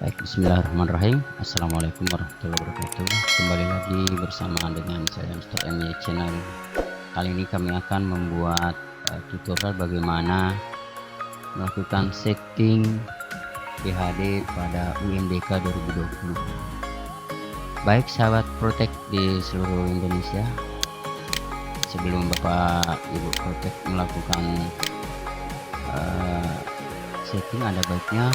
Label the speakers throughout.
Speaker 1: Baik, bismillahirrahmanirrahim. Assalamualaikum warahmatullahi wabarakatuh. Kembali lagi bersama dengan saya Mr. MY Channel. Kali ini kami akan membuat tutorial bagaimana melakukan setting PHD pada UNBK 2020. Baik sahabat Protek di seluruh Indonesia, sebelum Bapak Ibu Protek melakukan setting, ada baiknya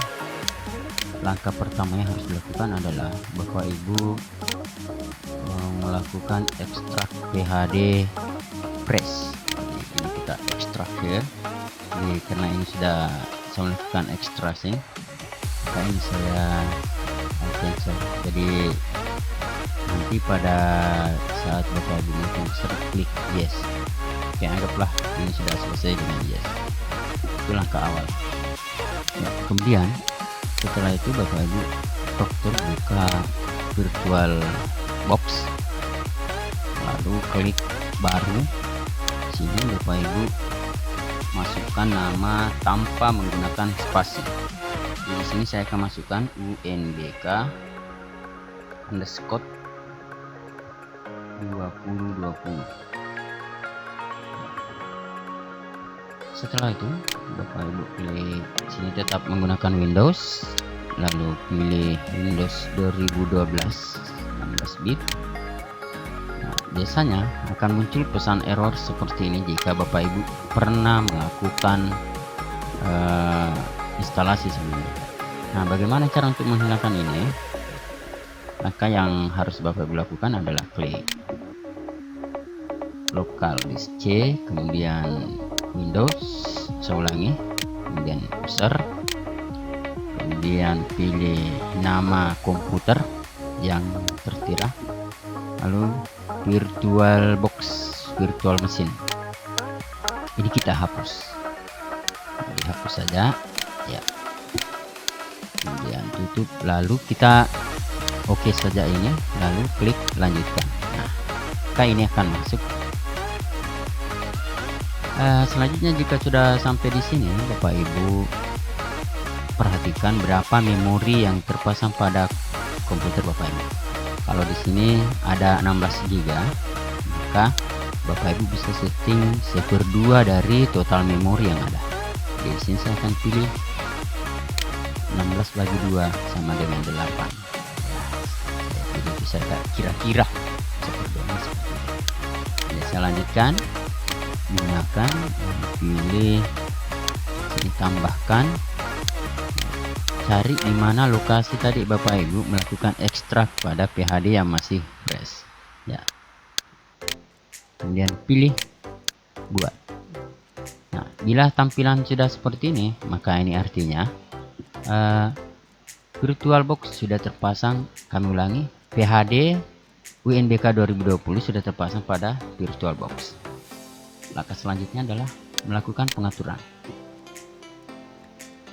Speaker 1: langkah pertama yang harus dilakukan adalah Bapak Ibu melakukan ekstrak PHD press. Ini kita ekstrak ya. Karena ini sudah saya melakukan ekstraksi, maka ini saya cancel. Jadi nanti pada saat Bapak Ibu melakukan klik yes. Oke, anggaplah ini sudah selesai dengan yes. Itu langkah awal. Nah, kemudian setelah itu Bapak Ibu dokter buka virtual box, lalu klik baru. Sini Bapak Ibu masukkan nama tanpa menggunakan spasi. Di sini saya akan masukkan UNBK underscore 2020. Setelah itu Bapak Ibu klik sini tetap menggunakan Windows, lalu pilih Windows 2012 16 bit. Nah, biasanya akan muncul pesan error seperti ini jika Bapak Ibu pernah melakukan instalasi sebelumnya. Nah, bagaimana cara untuk menghilangkan ini? Maka yang harus Bapak Ibu lakukan adalah klik local disk C, kemudian Windows, saya ulangi, kemudian user, kemudian pilih nama komputer yang tertera, lalu virtual box, virtual machine. Ini kita hapus, dihapus saja ya, kemudian tutup, lalu kita oke saja ini, lalu klik lanjutkan. Nah, maka ini akan masuk. Selanjutnya jika sudah sampai di sini, Bapak Ibu perhatikan berapa memori yang terpasang pada komputer Bapak Ibu. Kalau di sini ada 16 GB, maka Bapak Ibu bisa setting 1/2 dari total memori yang ada. Di sini saya akan pilih 16 bagi 2 sama dengan 8. Jadi bisa kira-kira seperti ini. Ya, saya lanjutkan. Gunakan, pilih sini, tambahkan, cari di mana lokasi tadi Bapak Ibu melakukan ekstrak pada PHD yang masih fresh ya, kemudian pilih buat. Nah, bila tampilan sudah seperti ini, maka ini artinya virtual box sudah terpasang. Kami ulangi, PHD UNBK 2020 sudah terpasang pada virtual box. Langkah selanjutnya adalah melakukan pengaturan.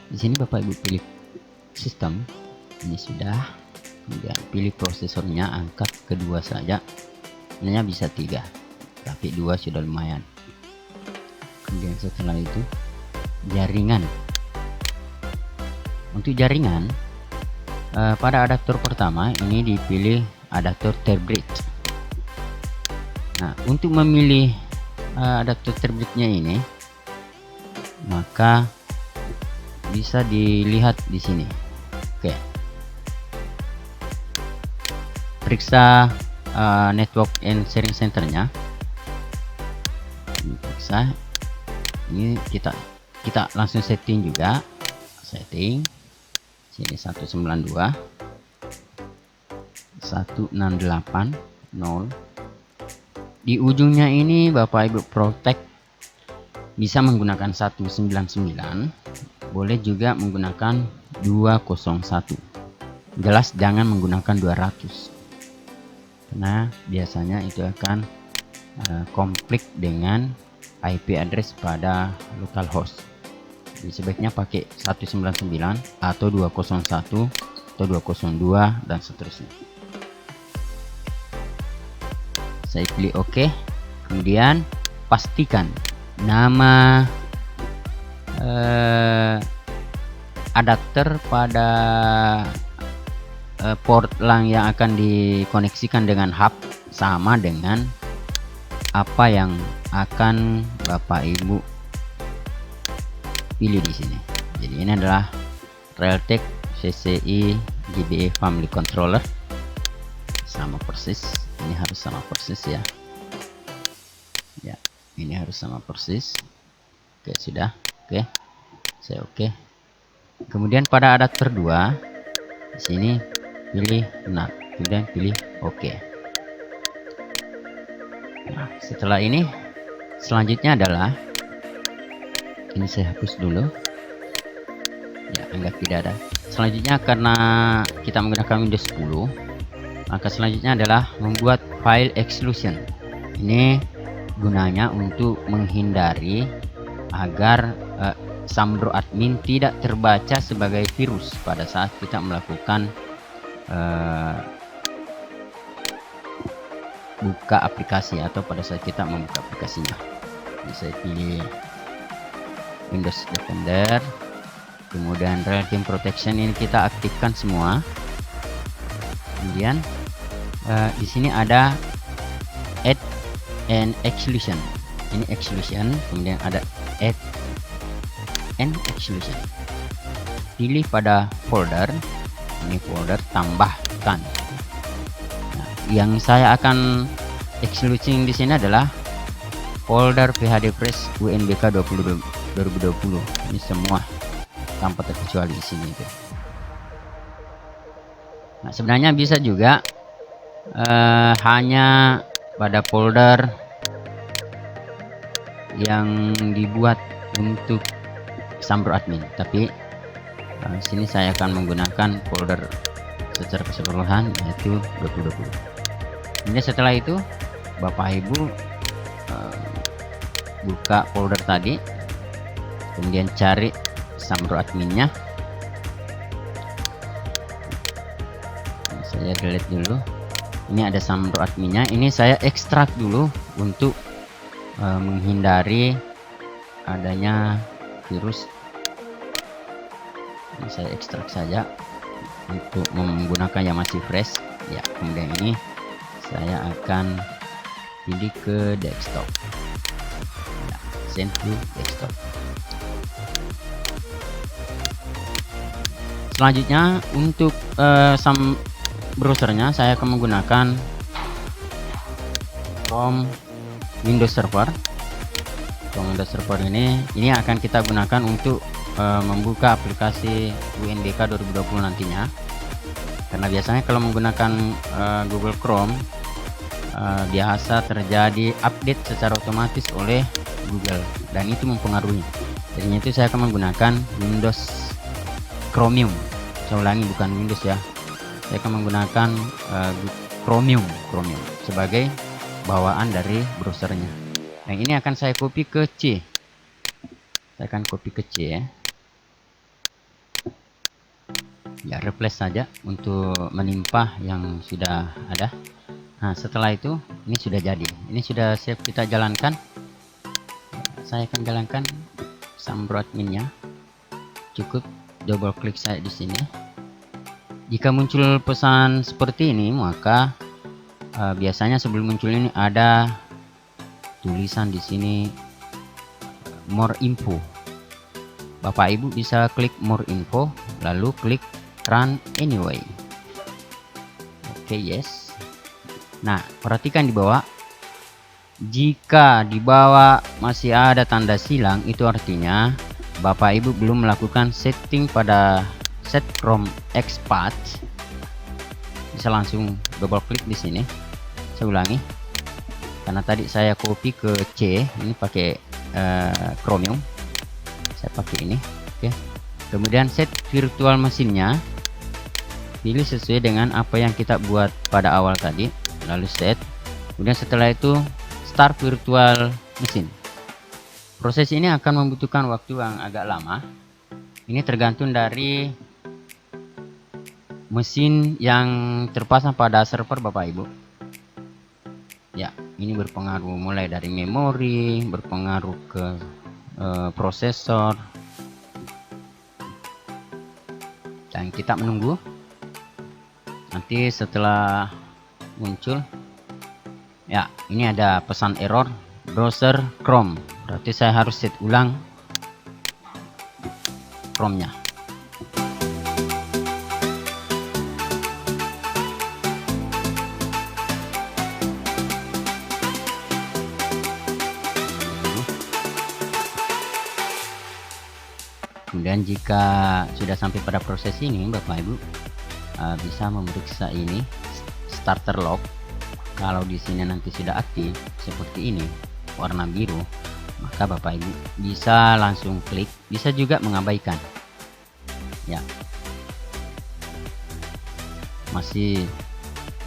Speaker 1: Di sini Bapak Ibu pilih sistem, ini sudah, kemudian pilih prosesornya, angkat kedua saja, sebenarnya bisa 3 tapi 2 sudah lumayan. Kemudian setelah itu jaringan. Untuk jaringan pada adaptor pertama ini dipilih adaptor Terbridge. Nah, untuk memilih adaptor Terbridge-nya ini, maka bisa dilihat di sini. Oke, periksa network and sharing center-nya. Periksa. Ini kita langsung setting juga. Setting sini 192 168.0. Di ujungnya ini Bapak Ibu Protek bisa menggunakan 199, boleh juga menggunakan 201. Jelas jangan menggunakan 200, karena biasanya itu akan konflik dengan IP address pada localhost. Jadi sebaiknya pakai 199 atau 201 atau 202 dan seterusnya. Saya pilih OK, kemudian pastikan nama adapter pada port LAN yang akan dikoneksikan dengan hub sama dengan apa yang akan Bapak Ibu pilih di sini. Jadi ini adalah Realtek CCI GBE Family Controller, sama persis. Ini harus sama persis ya. Ya, ini harus sama persis. Oke, sudah. Oke, saya oke. Kemudian pada adapter 2 di sini pilih NAT, kemudian pilih oke. Nah, setelah ini selanjutnya adalah ini saya hapus dulu ya, anggap tidak ada. Selanjutnya karena kita menggunakan Windows 10, maka selanjutnya adalah membuat file exclusion. Ini gunanya untuk menghindari agar Sambro admin tidak terbaca sebagai virus pada saat kita melakukan buka aplikasi atau pada saat kita membuka aplikasinya. Jadi saya pilih Windows Defender, kemudian Real Time Protection ini kita aktifkan semua. Kemudian di sini ada Add and Exclusion. Ini exclusion, kemudian ada Add and Exclusion. Pilih pada folder, ini folder tambahkan. Nah, yang saya akan excluding di sini adalah folder PHD Press UNBK 2020. Ini semua tanpa terkecuali di sini. Nah, sebenarnya bisa juga hanya pada folder yang dibuat untuk Sambro admin, tapi sini saya akan menggunakan folder secara keseluruhan yaitu 2020. Kemudian setelah itu Bapak Ibu buka folder tadi, kemudian cari Sambro adminnya. Saya delete dulu. Ini ada Sambro adminnya. Ini saya ekstrak dulu untuk menghindari adanya virus. Ini saya ekstrak saja untuk menggunakan yang masih fresh ya. Kemudian ini saya akan pilih ke desktop ya, send to desktop. Selanjutnya untuk browsernya saya akan menggunakan Chrome Windows Server. Chrome Windows Server ini akan kita gunakan untuk membuka aplikasi UNBK 2020 nantinya. Karena biasanya kalau menggunakan Google Chrome biasa terjadi update secara otomatis oleh Google dan itu mempengaruhi. Jadinya itu saya akan menggunakan Windows Chromium. Saya ulangi, bukan Windows ya. Saya akan menggunakan Chromium sebagai bawaan dari browsernya. Yang ini akan saya copy ke C. Saya akan copy ke C ya. Ya, replace saja untuk menimpa yang sudah ada. Nah, setelah itu ini sudah jadi. Ini sudah siap kita jalankan. Saya akan jalankan Sambro adminnya. Cukup double klik saya di sini. Jika muncul pesan seperti ini, maka biasanya sebelum muncul ini ada tulisan di sini more info. Bapak Ibu bisa klik more info, lalu klik run anyway. Oke, yes. Nah, perhatikan di bawah. Jika di bawah masih ada tanda silang, itu artinya Bapak Ibu belum melakukan setting pada set from expat. Bisa langsung double klik di sini. Saya ulangi, karena tadi saya copy ke C, ini pakai Chromium, saya pakai ini. Oke. Kemudian set virtual mesinnya, pilih sesuai dengan apa yang kita buat pada awal tadi, lalu set. Kemudian setelah itu start virtual mesin. Proses ini akan membutuhkan waktu yang agak lama. Ini tergantung dari mesin yang terpasang pada server Bapak Ibu. Ya, ini berpengaruh mulai dari memori, berpengaruh ke prosesor. Dan kita menunggu. Nanti setelah muncul, ya ini ada pesan error browser Chrome, berarti saya harus set ulang Chrome-nya. Kemudian jika sudah sampai pada proses ini, Bapak Ibu bisa memeriksa ini starter log. Kalau di sini nanti sudah aktif seperti ini warna biru, maka Bapak Ibu bisa langsung klik, bisa juga mengabaikan. Ya, masih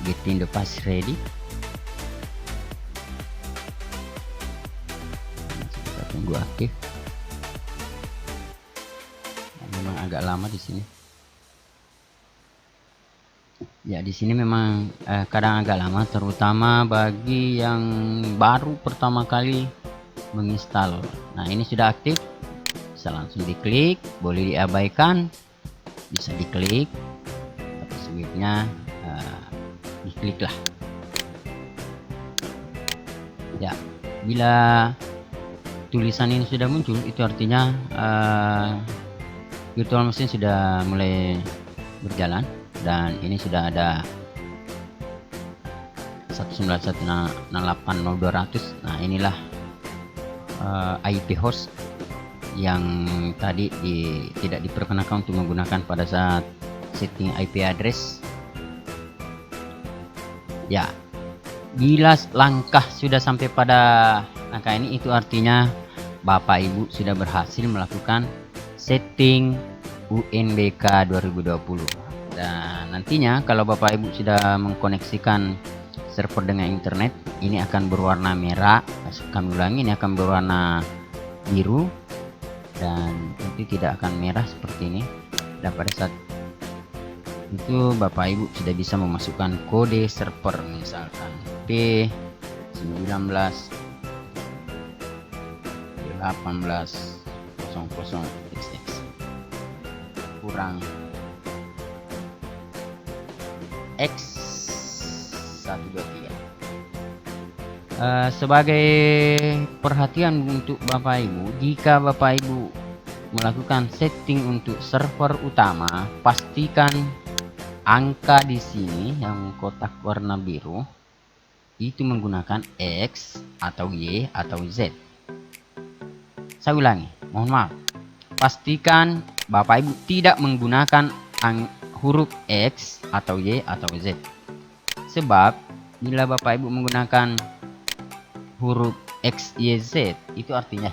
Speaker 1: getting the pass ready. Kita tunggu aktif. Memang agak lama di sini. Ya, di sini memang kadang agak lama, terutama bagi yang baru pertama kali menginstal. Nah, ini sudah aktif, bisa langsung diklik, boleh diabaikan, bisa diklik, tapi sebaiknya diklik lah. Ya, bila tulisan ini sudah muncul, itu artinya virtual machine sudah mulai berjalan. Dan ini sudah ada 191.68.0200. Nah, inilah IP host yang tadi tidak diperkenankan untuk menggunakan pada saat setting IP address. Ya, bila langkah sudah sampai pada angka ini, itu artinya Bapak Ibu sudah berhasil melakukan setting UNBK 2020. Dan nantinya kalau Bapak Ibu sudah mengkoneksikan server dengan internet, ini akan berwarna merah. Kami ulangi, ini akan berwarna biru dan nanti tidak akan merah seperti ini. Dan pada saat itu Bapak Ibu sudah bisa memasukkan kode server, misalkan P19 1800XX kurang X123. Sebagai perhatian untuk Bapak Ibu, jika Bapak Ibu melakukan setting untuk server utama, pastikan angka di sini yang kotak warna biru itu menggunakan X atau Y atau Z. Saya ulangi, mohon maaf. Pastikan Bapak Ibu tidak menggunakan huruf X atau Y atau Z. Sebab bila Bapak Ibu menggunakan huruf X, Y, Z, itu artinya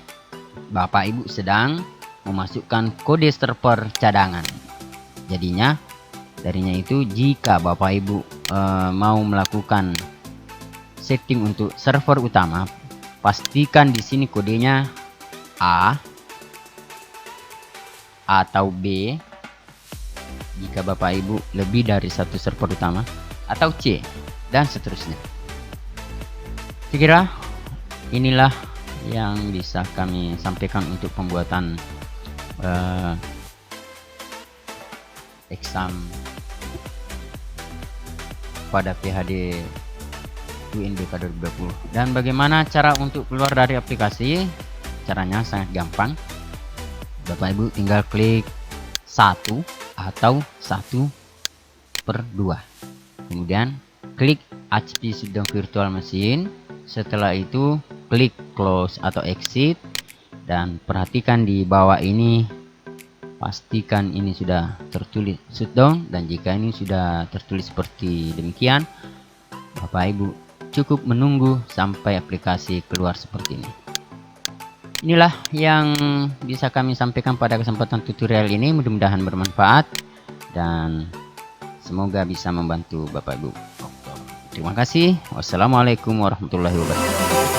Speaker 1: Bapak Ibu sedang memasukkan kode server cadangan. Darinya itu jika Bapak Ibu mau melakukan setting untuk server utama, pastikan di sini kodenya A atau B jika Bapak Ibu lebih dari satu server utama, atau C, dan seterusnya. Saya kira inilah yang bisa kami sampaikan untuk pembuatan exam pada PHD UNBK 2020. Dan bagaimana cara untuk keluar dari aplikasi? Caranya sangat gampang. Bapak Ibu tinggal klik 1 atau 1/2. Kemudian klik HP Shutdown Virtual Machine. Setelah itu klik close atau exit, dan perhatikan di bawah ini, pastikan ini sudah tertulis shutdown. Dan jika ini sudah tertulis seperti demikian, Bapak Ibu cukup menunggu sampai aplikasi keluar seperti ini. Inilah yang bisa kami sampaikan pada kesempatan tutorial ini. Mudah-mudahan bermanfaat dan semoga bisa membantu Bapak Ibu. Terima kasih. Wassalamualaikum warahmatullahi wabarakatuh.